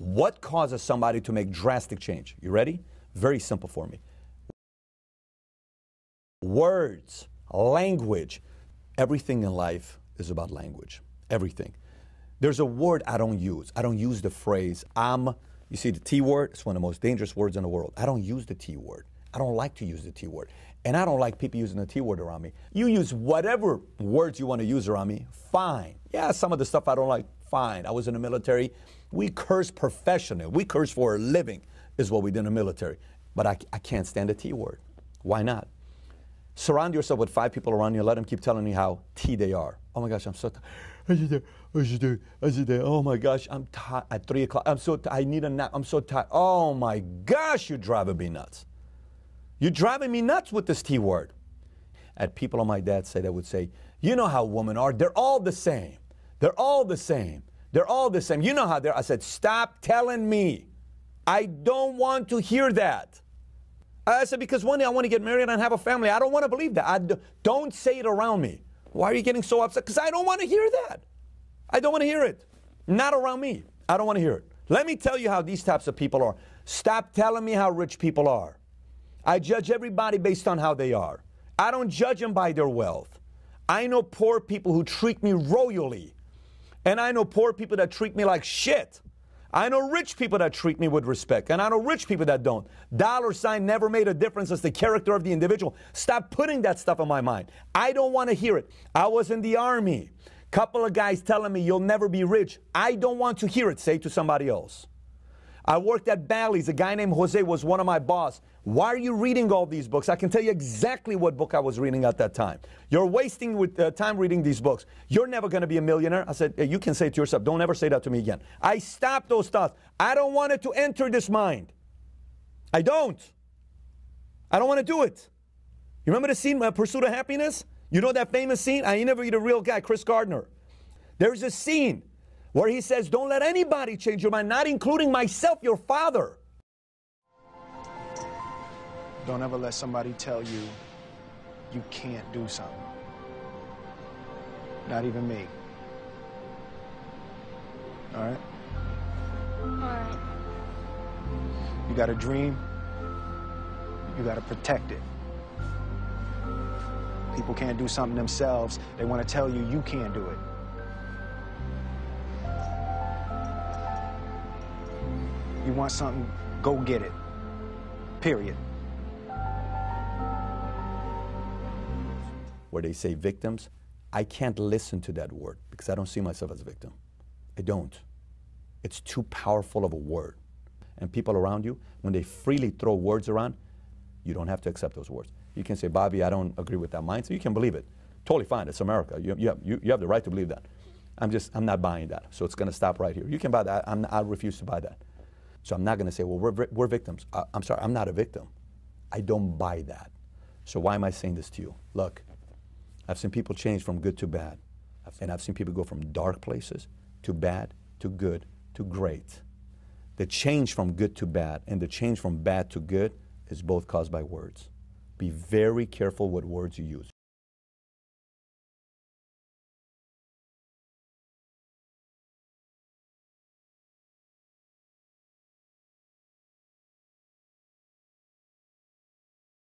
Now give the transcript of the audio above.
What causes somebody to make drastic change? You ready? Very simple for me. Words, language. Everything in life is about language. Everything. There's a word I don't use. I don't use the phrase, you see the T word? It's one of the most dangerous words in the world. I don't use the T word. I don't like to use the T word. And I don't like people using the T word around me. You use whatever words you want to use around me, fine. Yeah, some of the stuff I don't like, fine. I was in the military. We curse professionally. We curse for a living is what we did in the military. But I can't stand the T word. Why not? Surround yourself with 5 people around you. Let them keep telling you how T they are. Oh my gosh, I'm so tired. Oh my gosh, I'm tired at 3 o'clock. I need a nap. I'm so tired. Oh my gosh, you're driving me nuts. You're driving me nuts with this T word. And people on my dad's side that would say, you know how women are. They're all the same. They're all the same. They're all the same. You know how they're. I said, stop telling me. I don't want to hear that. I said, because one day I want to get married and have a family. I don't want to believe that. Don't say it around me. Why are you getting so upset? Because I don't want to hear that. I don't want to hear it. Not around me. I don't want to hear it. Let me tell you how these types of people are. Stop telling me how rich people are. I judge everybody based on how they are. I don't judge them by their wealth. I know poor people who treat me royally. And I know poor people that treat me like shit. I know rich people that treat me with respect, and I know rich people that don't. Dollar sign never made a difference as the character of the individual. Stop putting that stuff in my mind. I don't want to hear it. I was in the army. Couple of guys telling me you'll never be rich. I don't want to hear it. Say it to somebody else. I worked at Bally's. A guy named Jose was one of my boss. Why are you reading all these books? I can tell you exactly what book I was reading at that time. You're wasting time reading these books. You're never going to be a millionaire. I said, you can say it to yourself. Don't ever say that to me again. I stopped those thoughts. I don't want it to enter this mind. I don't. I don't want to do it. You remember the scene, Pursuit of Happiness? You know that famous scene? I interviewed a real guy, Chris Gardner. There's a scene where he says, don't let anybody change your mind, not including myself, your father. Don't ever let somebody tell you you can't do something. Not even me. All right? All right. You got a dream, you got to protect it. People can't do something themselves. They want to tell you you can't do it. You want something, go get it. Period. Where they say victims, I can't listen to that word because I don't see myself as a victim. I don't. It's too powerful of a word. And people around you, when they freely throw words around, you don't have to accept those words. You can say, Bobby, I don't agree with that mindset. You can believe it. Totally fine. It's America. You have the right to believe that. I'm not buying that. So it's going to stop right here. You can buy that. I refuse to buy that. So I'm not going to say, well, we're victims. I'm sorry, I'm not a victim. I don't buy that. So why am I saying this to you? Look, I've seen people change from good to bad. And I've seen people go from dark places to bad to good to great. The change from good to bad and the change from bad to good is both caused by words. Be very careful what words you use.